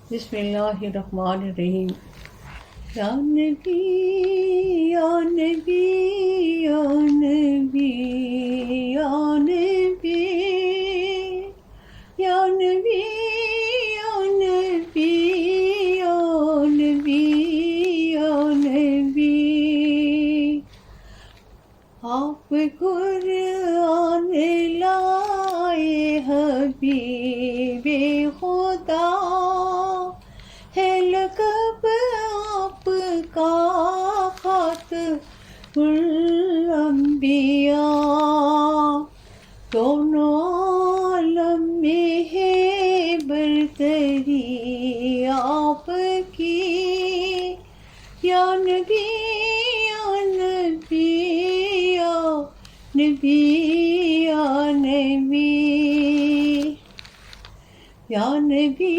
بسم اللہ الرحمن الرحیم۔ یا نبی یا نبی یا نبی یا نبی یا نبی یا نبی یا نبی یا نبی، آپ قرآن لائے حبیب خدا، ہے لقب آپ کا خاتم الانبیاء، دونوں عالم میں ہے برتری آپ کی، یا نبی یا نبی یا نبی یا نبی یا نبی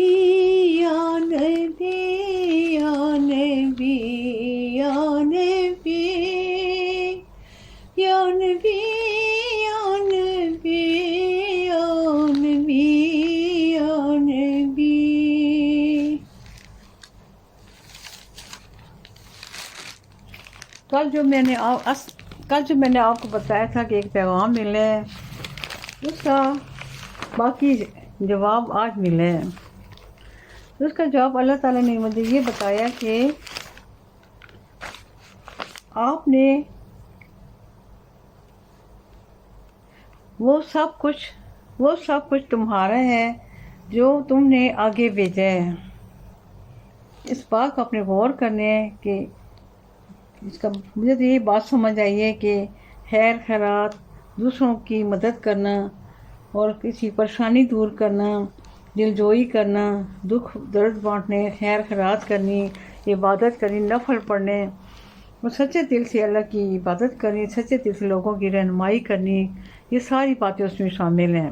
یا نبی یا نبی یا نبی یا نبی یا نبی یا نبی یا نبی۔ کل جو میں نے آپ کو بتایا تھا کہ ایک پیغام ملے ہے، اس کا باقی جواب آج ملے ہیں۔ اس کا جواب اللہ تعالیٰ نے مجھے یہ بتایا کہ آپ نے وہ سب کچھ تمہارا ہے جو تم نے آگے بھیجا ہے۔ اس بات کو اپنے غور کرنے کہ اس کا مجھے تو یہ بات سمجھ آئی ہے کہ خیر خیرات، دوسروں کی مدد کرنا اور کسی پریشانی دور کرنا، دلجوئی کرنا، دکھ درد بانٹنے، خیر خیرات کرنی، عبادت کرنی، نفل پڑھنے اور سچے دل سے اللہ کی عبادت کرنی، سچے دل سے لوگوں کی رہنمائی کرنی، یہ ساری باتیں اس میں شامل ہیں۔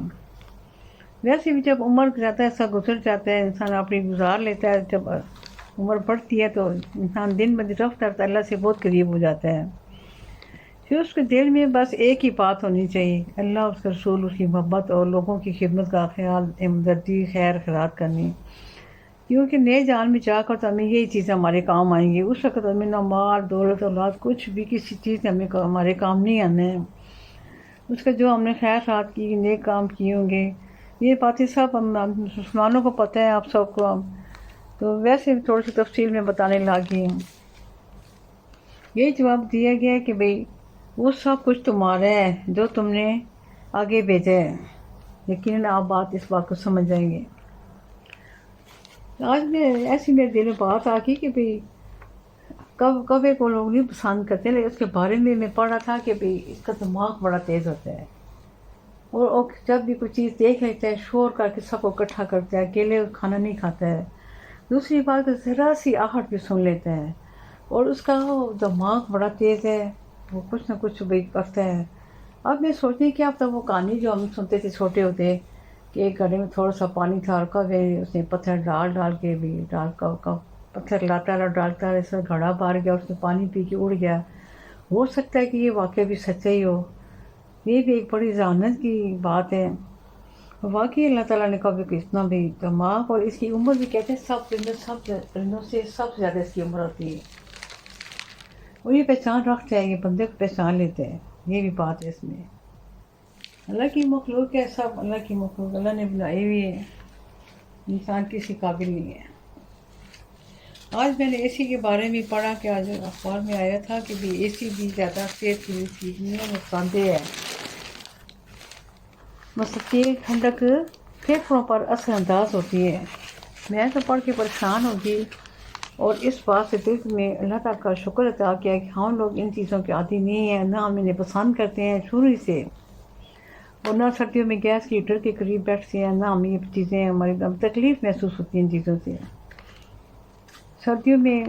ویسے بھی جب عمر جاتا ہے، ایسا گزر جاتا ہے، انسان اپنی گزار لیتا ہے، جب عمر بڑھتی ہے تو انسان دن بدن رفتہ رفتہ اللہ سے بہت قریب ہو جاتا ہے۔ پھر اس کے دل میں بس ایک ہی بات ہونی چاہیے، اللہ، اس کے رسول، اس کی محبت اور لوگوں کی خدمت کا خیال، ہمدردی، خیر خیرات کرنی، کیونکہ نئے جان میں جا کر تو ہمیں یہی چیزیں ہمارے کام آئیں گی۔ اس وقت ہمیں نہ مال دولت اولاد کچھ بھی کسی چیز ہمیں ہمارے کام نہیں آنے ہیں۔ اس کا جو ہم نے خیر خیرات کی، نیک کام کیے ہوں گے، یہ باتیں سب ہم مسلمانوں کو پتہ ہے، آپ سب کو، تو ویسے تھوڑی سی تفصیل میں بتانے لگی ہوں۔ یہ جواب دیا گیا ہے کہ بھئی وہ سب کچھ تمہارا ہے جو تم نے آگے بھیجا ہے۔ یقیناً آپ اس بات کو سمجھ جائیں گے۔ آج ایسی میرے دل میں بات آ گئی کہ بھئی کبے کو لوگ نہیں پسند کرتے، لیکن اس کے بارے میں پڑھا تھا کہ بھئی اس کا دماغ بڑا تیز ہوتا ہے، اور جب بھی کوئی چیز دیکھ لیتا ہے شور کر کے سب کو اکٹھا کرتا ہے، اکیلے کھانا نہیں کھاتا ہے۔ دوسری بات ذرا سی آہٹ بھی سن لیتا ہے، اور اس کا دماغ بڑا تیز ہے، وہ کچھ نہ کچھ بھی کرتا ہے۔ اب میں سوچتی کہ اب تک وہ کہانی جو ہم سنتے تھے چھوٹے ہوتے کہ ایک گھڑے میں تھوڑا سا پانی تھا، اور کبھی اس نے پتھر ڈال کے بھی پتھر لاتا رہا ڈالتا رہا، اس میں گھڑا بار گیا، اس نے پانی پی کے اڑ گیا۔ ہو سکتا ہے کہ یہ واقعہ بھی سچا ہی ہو، یہ بھی ایک بڑی ذہانت کی بات ہے۔ واقعی اللہ تعالیٰ نے کبھی کو اتنا بھی دماغ، اور اس کی عمر بھی کہتے ہیں سب پرندوں سے سب سے زیادہ اس کی عمر ہوتی ہے، اور یہ پہچان رکھتا ہے، یہ بندے کو پہچان لیتے ہیں، یہ بھی بات ہے اس میں۔ اللہ کی مخلوق ہے، سب اللہ کی مخلوق، اللہ نے بنائی ہوئی ہے، انسان کسی قابل نہیں ہے۔ آج میں نے اے سی کے بارے میں پڑھا کہ آج اخبار میں آیا تھا کہ بھی اے سی بھی زیادہ صحت کے لیے ٹھیک نہیں ہے، نقصان دہ ہے۔ مسلسل ٹھنڈک پھیپھڑوں پر اثر انداز ہوتی ہے۔ میں تو پڑھ کے پریشان ہوگی، اور اس بات سے دل میں اللہ تعالیٰ کا شکر ادا کیا کہ ہم لوگ ان چیزوں کے عادی نہیں ہیں، نہ ہم انہیں پسند کرتے ہیں شروع ہی سے، اور نہ سردیوں میں گیس کی ہیٹر کے قریب بیٹھتے ہیں، نہ ہم یہ چیزیں، ہماری تکلیف محسوس ہوتی ہے ان چیزوں سے۔ سردیوں میں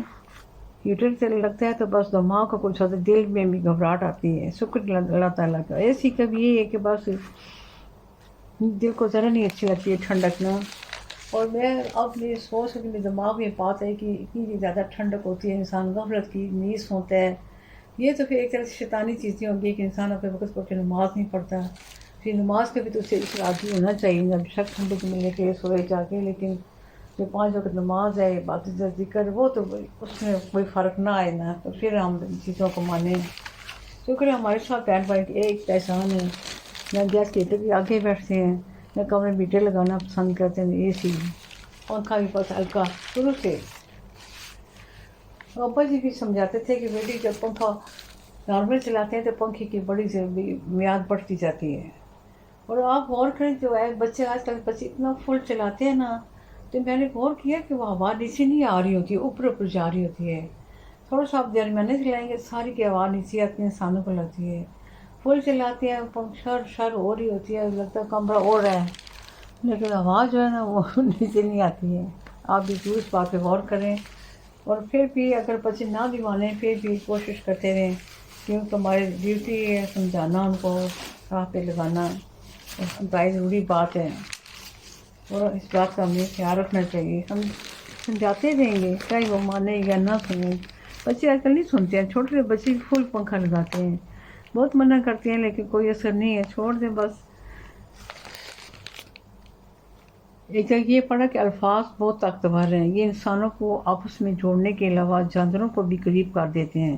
ہیٹر سے لگتا ہے تو بس دماغ کو کچھ ہوتا ہے، دل میں بھی گھبراہٹ آتی ہے۔ شکر اللہ تعالیٰ کا۔ اے سی کا بھی یہ ہے کہ بس دل کو ذرا نہیں اچھی لگتی ہے ٹھنڈک نا۔ اور میں اب میری سوچ میرے دماغ میں بات ہے کہ اتنی زیادہ ٹھنڈک ہوتی ہے، انسان غفلت کی نیند سوتا ہے، یہ تو پھر ایک طرح سے شیطانی چیزیں ہوں گی کہ انسان اپنے وقت پر نماز نہیں پڑھتا۔ پھر نماز کا بھی تو اسے عادی ہونا چاہیے، جب شک ٹھنڈک ملنے کے لیے سوئے جا کے، لیکن جو 5 وقت نماز ہے، عبادت ذکر، وہ تو اس میں کوئی فرق نہ آئے نا، تو پھر ہم ان چیزوں کو مانیں۔ شکر ہے ہمارے ساتھ بہن بھائی ایک احسان ہے، نہ گیس کے ہیٹر کے آگے بیٹھتے ہیں، نہ کمرے میں ہیٹر لگانا پسند کرتے ہیں، اے سی، پنکھا بھی بس ہلکا شروع سے۔ ابا جی بھی سمجھاتے تھے کہ بیٹی جب پنکھا نارمل چلاتے ہیں تو پنکھے کی بڑی میعاد بڑھتی جاتی ہے۔ اور آپ غور کریں جو ہے بچے آج کل بچے اتنا فل چلاتے ہیں نا، تو میں نے غور کیا کہ وہ ہوا نیچے نہیں آ رہی ہوتی ہے، اوپر اوپر جا رہی ہوتی ہے۔ تھوڑا سا آپ درمیانے چلائیں گے ساری کی آواز نیچے آتی ہے، انسانوں کو لگتی ہے۔ فل چلاتے ہیں شر ہو رہی ہوتی ہے، لگتا ہے کمرہ اڑ رہا ہے، لیکن آواز جو ہے نا وہ نیچے نہیں آتی ہے۔ آپ بھی ضرور اس بات پہ غور کریں، اور پھر بھی اگر بچے نہ بھی مانیں پھر بھی کوشش کرتے رہیں، کیونکہ ہماری ڈیوٹی ہے سمجھانا، ان کو راہ پہ لگانا بڑی ضروری بات ہے، اور اس بات کا ہمیں خیال رکھنا چاہیے۔ ہم سمجھاتے رہیں گے چاہے وہ مانیں یا نہ سنیں۔ بچے آج کل نہیں سنتے ہیں، چھوٹے بچے فل پنکھا لگاتے ہیں، بہت منع کرتے ہیں لیکن کوئی اثر نہیں ہے، چھوڑ دیں بس۔ ایک جگہ یہ پڑھا کہ الفاظ بہت طاقتور ہیں، یہ انسانوں کو آپس میں جوڑنے کے علاوہ جانوروں کو بھی قریب کر دیتے ہیں۔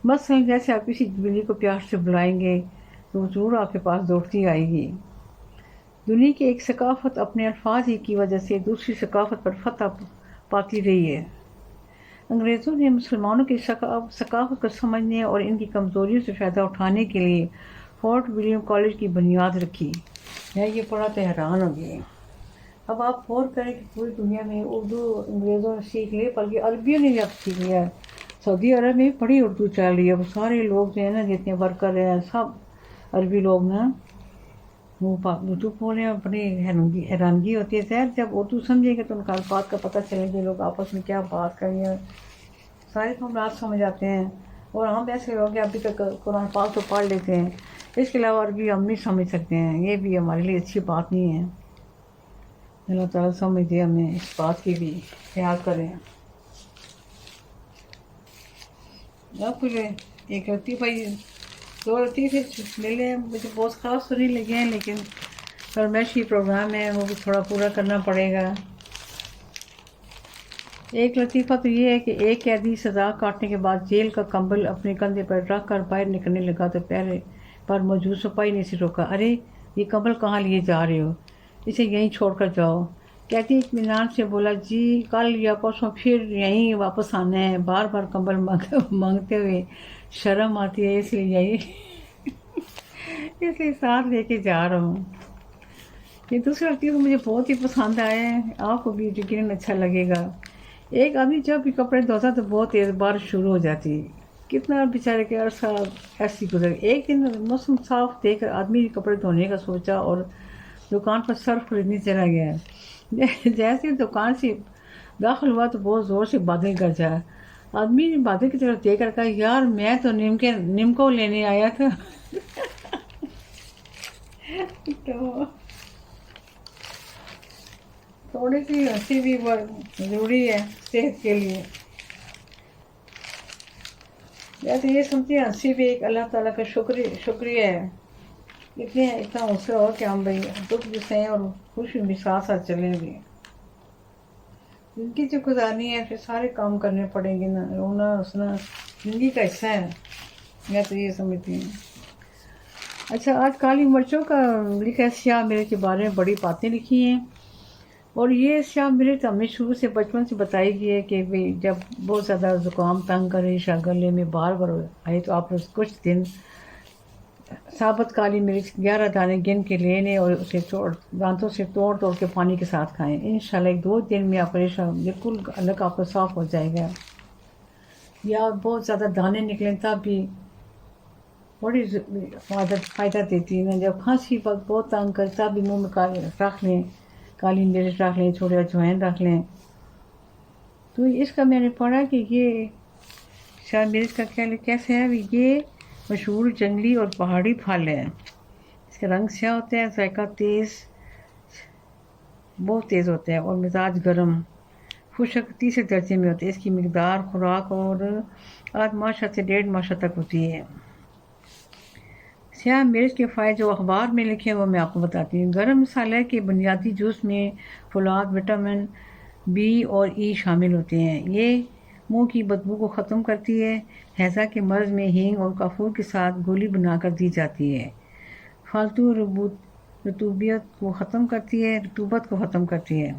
مثلا جیسے آپ کسی بلی کو پیار سے بلائیں گے تو وہ ضرور آپ کے پاس دوڑتی آئے گی۔ دنیا کی ایک ثقافت اپنے الفاظ ہی کی وجہ سے دوسری ثقافت پر فتح پاتی رہی ہے۔ انگریزوں نے مسلمانوں کی ثقافت کو سمجھنے اور ان کی کمزوریوں سے فائدہ اٹھانے کے لیے فورٹ ولیم کالج کی بنیاد رکھی۔ میں یہ پڑھا تو حیران ہو گئی۔ اب آپ غور کریں کہ پوری دنیا میں اردو انگریزوں نے سیکھ لی، بلکہ عربیوں نے اب سیکھ لیا ہے۔ سعودی عرب میں بڑی اردو چل رہی ہے، وہ سارے لوگ جو ہیں نا جتنے ورکر ہیں سب عربی لوگ نا وہ اردو بول رہے ہیں، بڑی حیرانگی ہوتی ہے۔ خیر جب اردو سمجھیں گے تو ان کا الفاظ کا پتہ چلے گا، لوگ آپس میں کیا بات کر رہے ہیں، سارے معاملات سمجھ آتے ہیں۔ اور ہم ایسے لوگ ہیں ابھی تک قرآن پاک تو پڑھ لیتے ہیں، اس کے علاوہ عربی ہم نہیں سمجھ سکتے ہیں، یہ بھی ہمارے لیے اچھی بات نہیں ہے۔ اللہ تعالیٰ سمجھ دے، ہمیں اس بات کی بھی خیال کریں۔ اب ایک لطیفہ دو لطیفے لے لیں، مجھے بہت خاص تو نہیں لگے ہیں لیکن فرمائشی پروگرام ہے وہ بھی تھوڑا پورا کرنا پڑے گا۔ ایک لطیفہ تو یہ ہے کہ ایک قیدی سزا کاٹنے کے بعد جیل کا کمبل اپنے کندھے پر رکھ کر باہر نکلنے لگا تو پہلے پر موجود سپاہی نے اسے روکا۔ ارے یہ کمبل کہاں لیے جا رہے ہو، اسے یہیں چھوڑ کر جاؤ۔ قیدی اطمینان سے بولا جی کل یا پرسوں پھر یہیں واپس آنا ہے، بار بار کمبل مانگتے ہوئے شرم آتی ہے، اس لیے ساتھ لے کے جا رہا ہوں۔ یہ دوسرا لطیفہ مجھے بہت ہی پسند آیا ہے، آپ کو بھی یقیناً اچھا لگے گا۔ ایک آدمی جب بھی کپڑے دھوتا تو بہت تیز بارش شروع ہو جاتی، کتنا بیچارے کے عرصہ ایسی گزر۔ ایک دن موسم صاف دیکھ کر آدمی نے کپڑے دھونے کا سوچا اور دکان پر سرف خریدنے چلا گیا۔ جیسے دکان سے داخل ہوا تو بہت زور سے بادل گرجا۔ آدمی نے بادل کی طرف دیکھ کر کہا یار میں تو نمکو لینے آیا تھا۔ تھوڑی سی ہنسی بھی ضروری ہے صحت کے لیے۔ میں تو یہ سمجھتی ہوں ہنسی بھی ایک اللہ تعالیٰ کا شکریہ ہے، اتنا حوصلہ ہو کہ ہم بھائی دکھ بھی سہیں اور خوشی بھی ساتھ ساتھ چلیں گے۔ زندگی جو گزارنی ہے پھر سارے کام کرنے پڑیں گے نا، رونا ہنسنا زندگی کا حصہ ہے، میں تو یہ سمجھتی ہوں۔ اچھا آج کالی مرچوں کا لکھا سیاہ مرچ کے بارے میں بڑی باتیں لکھی ہیں، اور یہ سیاہ مرچ ہمیں شروع سے بچپن سے بتائی گئی ہے کہ جب بہت زیادہ زکام تنگ کرے یا گلے میں بار بار آئے تو آپ کچھ دن ثابت کالی مرچ 11 دانے گن کے لینے اور اسے دانتوں سے توڑ کے پانی کے ساتھ کھائیں۔ انشاءاللہ 1-2 دن میں آپریشن بالکل الگ آپ کو صاف ہو جائے گا۔ یا بہت زیادہ دانے نکلیں تب بھی بڑی فائدہ دیتی ہے، جب کھانسی بہت تنگ کر تب بھی منہ میں رکھ لیں، کالی مرچ رکھ لیں، تھوڑے اجوائن رکھ لیں۔ تو اس کا میں نے پڑھا کہ یہ سیاہ مرچ کا کیسے ہے، یہ مشہور جنگلی اور پہاڑی پھل ہے، اس کا رنگ سیاہ ہوتا ہے، ذائقہ بہت تیز ہوتا ہے اور مزاج گرم خشک 3 درجے میں ہوتے ہیں۔ اس کی مقدار خوراک اور 8 ماشا سے 1.5 ماشا تک ہوتی ہے۔ سیاہ مرچ کے فوائد جو اخبار میں لکھے ہیں وہ میں آپ کو بتاتی ہوں۔ گرم مسالہ کے بنیادی جوس میں فولاد، وٹامن بی اور ای شامل ہوتے ہیں۔ یہ منہ کی بدبو کو ختم کرتی ہے۔ ہیضہ کے مرض میں ہینگ اور کافور کے ساتھ گولی بنا کر دی جاتی ہے۔ فالتو رطوبت کو ختم کرتی ہے،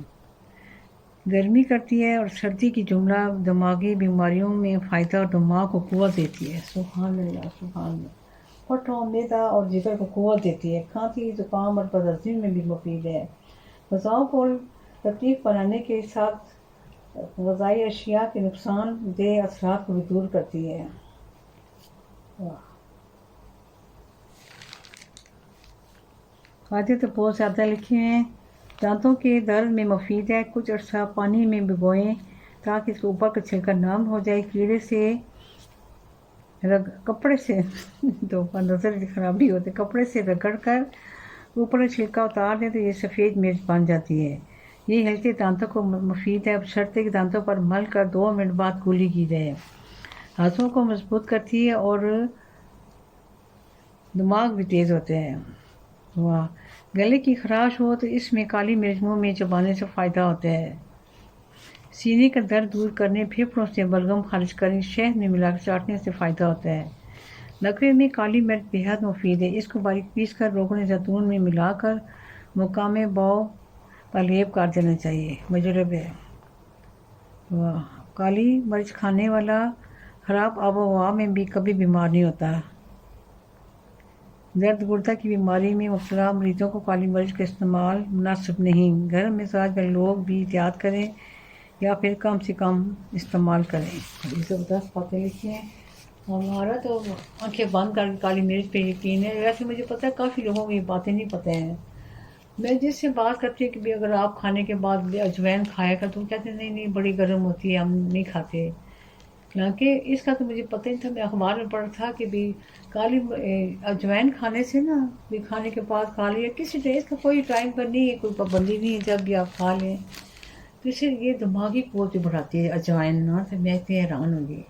گرمی کرتی ہے اور سردی کی جملہ دماغی بیماریوں میں فائدہ اور دماغ کو قوت دیتی ہے۔ سبحان اللہ سبحان اللہ۔ پٹھوں، معدہ اور جگر کو قوت دیتی ہے۔ کھانسی، زکام اور بد میں بھی مفید ہے۔ غذاؤں کو لطیف بنانے کے ساتھ غذائی اشیاء کے نقصان دہ اثرات کو بھی دور کرتی ہے۔ فائدے تو بہت زیادہ لکھے ہیں۔ دانتوں کے درد میں مفید ہے۔ کچھ عرصہ پانی میں بھگوئیں تاکہ اس کے اوپر کا چھلکا نرم ہو جائے۔ کیڑے سے کپڑے سے تو نظر کی خرابی ہوتی ہے، کپڑے سے رگڑ کر اوپر کا چھلکا اتار دیں تو یہ سفید مرچ بن جاتی ہے۔ یہ ہلکے دانتوں کو مفید ہے، بشرطے کے دانتوں پر مل کر 2 منٹ بعد کلی کی جائے۔ ہاتھوں کو مضبوط کرتی ہے اور دماغ بھی تیز ہوتے ہیں۔ گلے کی خراش ہو تو اس میں کالی مرچ منہ میں چبانے سے فائدہ ہوتا ہے۔ سینے کا درد دور کرنے، پھیپھڑوں سے بلغم خارج کرنے، شہد میں ملا کر چاٹنے سے فائدہ ہوتا ہے۔ لکوے میں کالی مرچ بےحد مفید ہے۔ اس کو باریک پیس کر روغن زیتون میں ملا کر مقام باؤ کا لیپ کر دینا چاہیے۔ مجرب ہے۔ کالی مرچ کھانے والا خراب آب و ہوا میں بھی کبھی بیمار نہیں ہوتا۔ درد گردہ کی بیماری میں مبتلا مریضوں کو کالی مرچ کا استعمال مناسب نہیں۔ گرم مزاج والے لوگ بھی احتیاط کریں یا پھر کم سے کم استعمال کریں۔ یہ زبردست باتیں لکھی ہیں۔ ہمارا تو آنکھیں بند کر کے کالی مرچ پہ یقین ہے۔ ویسے مجھے پتہ ہے کافی لوگوں کو یہ باتیں نہیں پتہ ہیں۔ میں جس سے بات کرتی ہوں کہ بھی اگر آپ کھانے کے بعد اجوائن کھایا کر تو کہتے ہیں نہیں بڑی گرم ہوتی ہے، ہم نہیں کھاتے۔ حالانکہ اس کا تو مجھے پتہ نہیں تھا، میں اخبار میں پڑھا تھا کہ بھی کالی اجوائن کھانے سے نا بھی کھانے کے بعد کھا لیا کسی طرح، اس کا کوئی ٹائم پر نہیں ہے، کوئی پابندی نہیں ہے، جب بھی آپ کھا لیں تو اسے یہ دماغی قوت بڑھاتی ہے اجوائن نا، تو میں اتنی حیران ہوں گی۔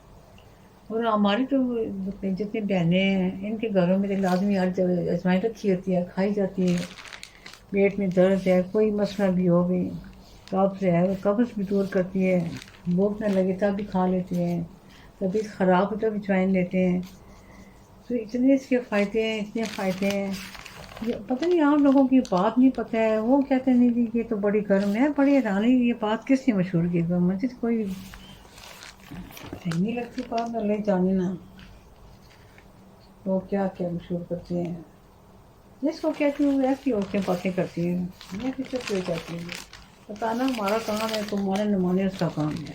اور ہماری تو جتنی بہنیں ہیں ان کے گھروں میں تو لازمی اجوائن رکھی ہوتی ہے، کھائی جاتی ہے۔ پیٹ میں درد ہے، کوئی مسئلہ بھی ہو بھی، قبض ہے، قبض بھی دور کرتی ہے، بھوک نہ لگے تب بھی کھا لیتے ہیں، طبیعت خراب ہو تو بھی اجوائن لیتے ہیں۔ تو اتنے اس کے فائدے ہیں، اتنے فائدے ہیں، پتہ نہیں عام لوگوں کی بات نہیں پتہ ہے۔ وہ کہتے ہیں نہیں یہ تو بڑی گرم ہے، بڑی حیرانی یہ بات کس نے مشہور کی؟ مجھے تو کوئی نہیں لگتی بات، نہ لے جانے نا وہ کیا کیا مشہور کرتے ہیں۔ جس کو کہتی ہوں ایسی عورتیں باتیں کرتی ہیں، میں کس سے کیوں کہتی ہوں؟ بتانا ہمارا کام ہے، تمہارے نمانے اس کا کام ہے۔